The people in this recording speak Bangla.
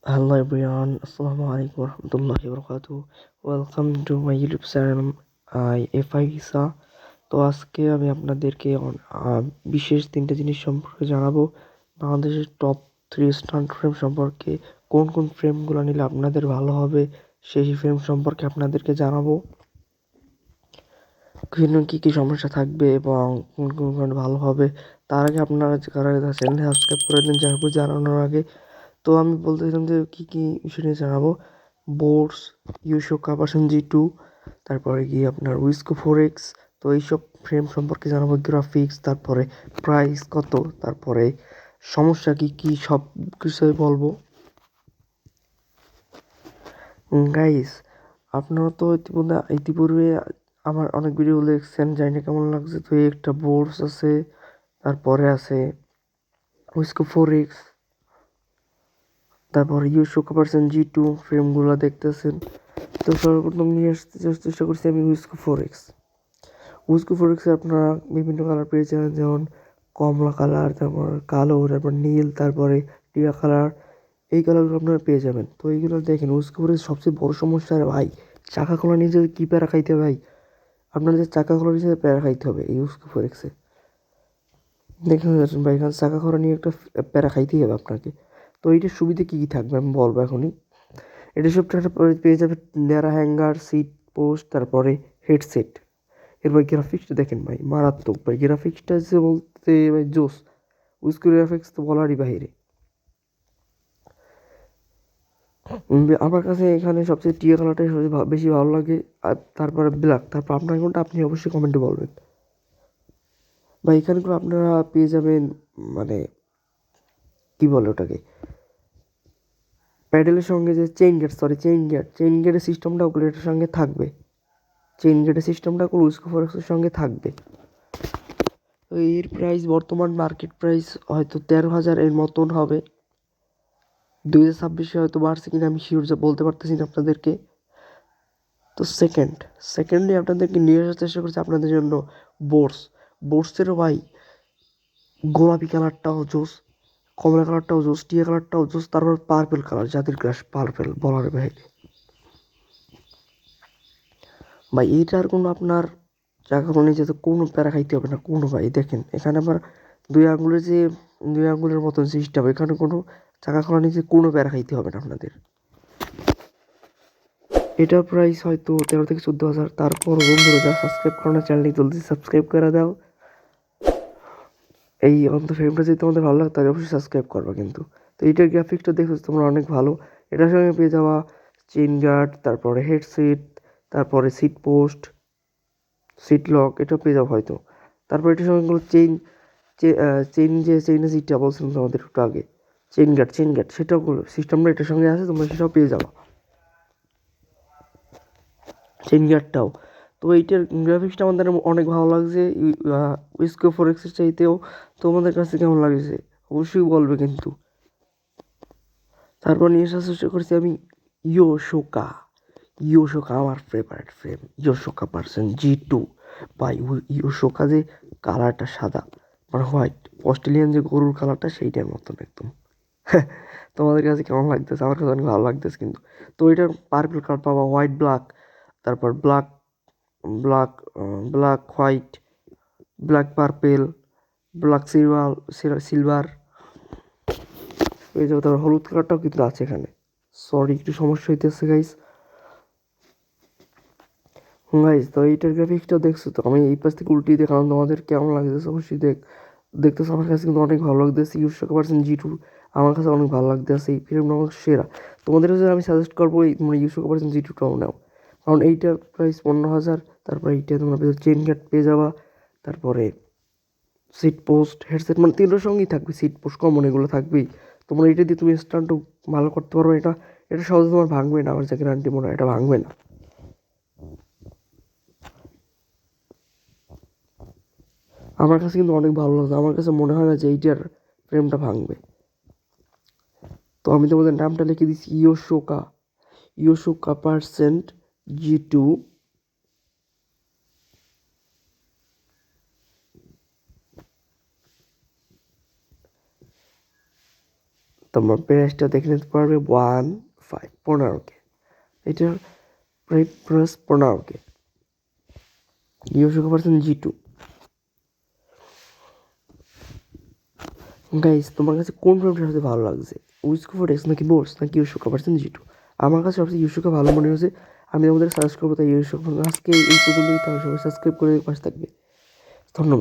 Hello everyone, Assalamu alaikum warahmatullahi wabarakatuh. Welcome to my YouTube channel FI Visa. তো আজকে আমি আপনাদেরকে বিশেষ তিনটে জিনিস সম্পর্কে জানাবো। বাংলাদেশের টপ 3 স্টান্ট ফ্রেম সম্পর্কে, কোন কোন ফ্রেমগুলো নিলে আপনাদের ভালো হবে সেই ফ্রেম সম্পর্কে আপনাদেরকে জানাবো। কী কী সমস্যা থাকবে এবং কোন কোন ভালো হবে। তার আগে আপনারা যারা চ্যানেল সাবস্ক্রাইব করে দিন জানানোর আগে। তো আমি বলতে চাইলাম যে কী বিষয় নিয়ে জানাবো। বোটস, ইউশোকা ভার্সন G2, তারপরে গিয়ে আপনার উইসকো 4X। তো এইসব ফ্রেম সম্পর্কে জানাবো, গ্রাফিক্স, তারপরে প্রাইস কত, তারপরে সমস্যা কী সব কিছুই বলবো। গাইস, আপনারা তো ইতিপূর্বে আমার অনেক ভিডিও দেখছেন, জানি না কেমন লাগছে। তো এই একটা বোটস আছে, তারপরে আছে উইসকো 4X, তারপর ইউশোকা ভার্সন G2 ফ্রেমগুলো দেখতেছেন। তো সর্বপ্রথম নিয়ে আসতে চেষ্টা করছি আমি উইসকো 4X। উইসকো 4X-এ আপনারা বিভিন্ন কালার পেয়ে যাবেন, যেমন কমলা কালার, তারপর কালো, তারপর নীল, তারপরে টিয়া কালার। এই কালারগুলো আপনারা পেয়ে যাবেন। তো এইগুলো দেখেন, উইসকো 4X সবচেয়ে বড় সমস্যা ভাই, চাকা খোলা নিয়ে যে কী প্যারা খাইতে হবে ভাই। আপনাদের চাকা খোলা নিয়ে প্যারা খাইতে হবে এই উইসকো 4X-এ। দেখে যাচ্ছেন ভাই, এখানে চাকা খোলা নিয়ে একটা প্যারা খাইতেই হবে আপনাকে। তো এইটার সুবিধা কী থাকবে আমি বলবো এখনই। এটা সব পেয়ে যাবে ন্যাড়া হ্যাঙ্গার, সিট পোস্ট, তারপরে হেডসেট। এরপর গ্রাফিক্সটা দেখেন ভাই, মারাত্মক ভাই। গ্রাফিক্সটা যে বলতে ভাই জোস। উইসকো গ্রাফিক্স তো বলারই বাহিরে। আমার কাছে এখানে সবচেয়ে টিয়া কালারটাই সবচেয়ে বেশি ভালো লাগে, আর তারপরে ব্ল্যাক। তারপর আপনার কোনটা আপনি অবশ্যই কমেন্টে বলবেন ভাই। এখানগুলো আপনারা পেয়ে যাবেন, মানে কী বলে ওটাকে, প্যাডেলের সঙ্গে যে চেইন গেটের সিস্টেমটা ওগুলো এটার সঙ্গে থাকবে। চেইন গেটের সিস্টেমটা ওগুলো উইসকো 4X-এর সঙ্গে থাকবে। তো এর প্রাইস বর্তমান মার্কেট প্রাইস হয়তো 13,000 এর মতন হবে। 2026-এ হয়তো বাড়ছে কিনা আমি শিওর বলতে পারতেছি না আপনাদেরকে। তো সেকেন্ডলি আপনাদেরকে নিয়ে আসার চেষ্টা করছি আপনাদের জন্য বোটসেরও ভাই গোলাপি কালারটাও জোস, কমলা কালারটাও জোস, টিয়া কালারটাও জোস, তারপর পার্পেল কালার, জাতির গ্রাস পার্পেল বলার বাইরে ভাই। এইটার কোনো আপনার চাকা কোনো নিচে তো কোনো প্যারা খাইতে হবে না কোনো ভাই। দেখেন এখানে আবার দুই আঙুলের মতন সিস্টেম, এখানে কোনো চাকা খোলা নিচে কোনো প্যারা খাইতে হবে না আপনাদের। এটার প্রাইস হয়তো 13 থেকে 14,000। তারপর বন্ধুরা যা সাবস্ক্রাইব করো না চ্যানেলটি জলদি সাবস্ক্রাইব করে দাও। এই ফ্রেমটা যদি তোমাদের ভালো লাগে তাহলে অবশ্যই সাবস্ক্রাইব করবা কিন্তু। তো এইটার গ্রাফিক্সটা দেখো তোমরা অনেক ভালো। এটার সঙ্গে পেয়ে যাওয়া চেইন গার্ড, তারপরে হেডসেট, তারপরে সিট পোস্ট, সিট লক, এটাও পেয়ে যাবো হয়তো। তারপর এটার সঙ্গে চেইনের সিটটা বলছিলাম তোমাদের একটু আগে, চেইন গার্ড সেটাও সিস্টেমটা এটার সঙ্গে আছে, তোমরা সেটাও পেয়ে যাবো, চেইন গার্ডটাও। তো এইটার গ্রাফিক্সটা আমাদের অনেক ভালো লাগছে উইসকো 4X-এর চাইতেও। তোমাদের কাছে কেমন লাগছে অবশ্যই বলবে কিন্তু। তারপর নিয়ে আসার চেষ্টা করছি আমি ইয়োশোকা আমার ফেভারিট ফ্রেম, ইয়োশোকা ভার্সন G2 বা ইয়োশোকা যে কালারটা সাদা, মানে হোয়াইট, অস্ট্রেলিয়ান যে গরুর কালারটা সেইটার মতন একদম। তোমাদের কাছে কেমন লাগতেছে? আমার কাছে অনেক ভালো লাগতেছে কিন্তু। তো এটার পার্পল কালার পাবা, হোয়াইট ব্ল্যাক, তারপর black black white, black purple, black silver এই যে। তারপর হলুদ কালারটাও কিন্তু আছে এখানে। সরি একটু সমস্যা হইতেছে গাইস। তো এইটার গ্রাফিক্সটা দেখছো তো, আমি এই পাশ থেকে উল্টিয়ে দেখালাম, তোমাদের কেমন লাগতেছে অবশ্যই দেখতেছো। আমার কাছে কিন্তু অনেক ভালো লাগতেছে। ইউশোকা ভার্সন G2 আমার কাছে অনেক ভালো লাগতেছে, এই ফিল্মটা আমার সেরা। তোমাদের কাছে আমি সাজেস্ট করবো এই তোমরা ইউশোকা ভার্সন G2টাও নাও, কারণ এইটার প্রাইস 15,000। তারপরে এইটা তোমরা চেইন গার্ড পেয়ে যাবা, তারপরে সিট পোস্ট, হেডসেট, মানে তিনটার সঙ্গেই থাকবে। সিট পোস্ট কমন এগুলো থাকবেই। তোমরা এটা দিয়ে তুমি স্টান্টও ভালো করতে পারবে। এটা সহজে তোমার ভাঙবে না, আমার যা গ্যারান্টি মনে হয় এটা ভাঙবে না। আমার কাছে কিন্তু অনেক ভালো লাগছে, আমার কাছে মনে হয় না যে এইটার ফ্রেমটা ভাঙবে। তো আমি তোমাদের নামটা লিখে দিচ্ছি, ইয়োশোকা পার্সেন্ট G2। তোমার প্রাইসটা দেখে নিতে পারবে 15K। এটার price 15K। ইউসুকা person G2। Guys, তোমার কাছে কোন ফ্রেমটা সবচেয়ে ভালো লাগছে, উইসকো 4X নাকি বোর্স নাকি ইউসুকা পারসেন G2? আমার কাছে সবচেয়ে ইউসুকা ভালো মনে হয়েছে। আমি আমাদের সার্চ করবো তাই ইউসুকা। আজকে এই পর্যন্তই, তাহলে সবাই সাবস্ক্রাইব করে পাশে থাকবে। ধন্যবাদ।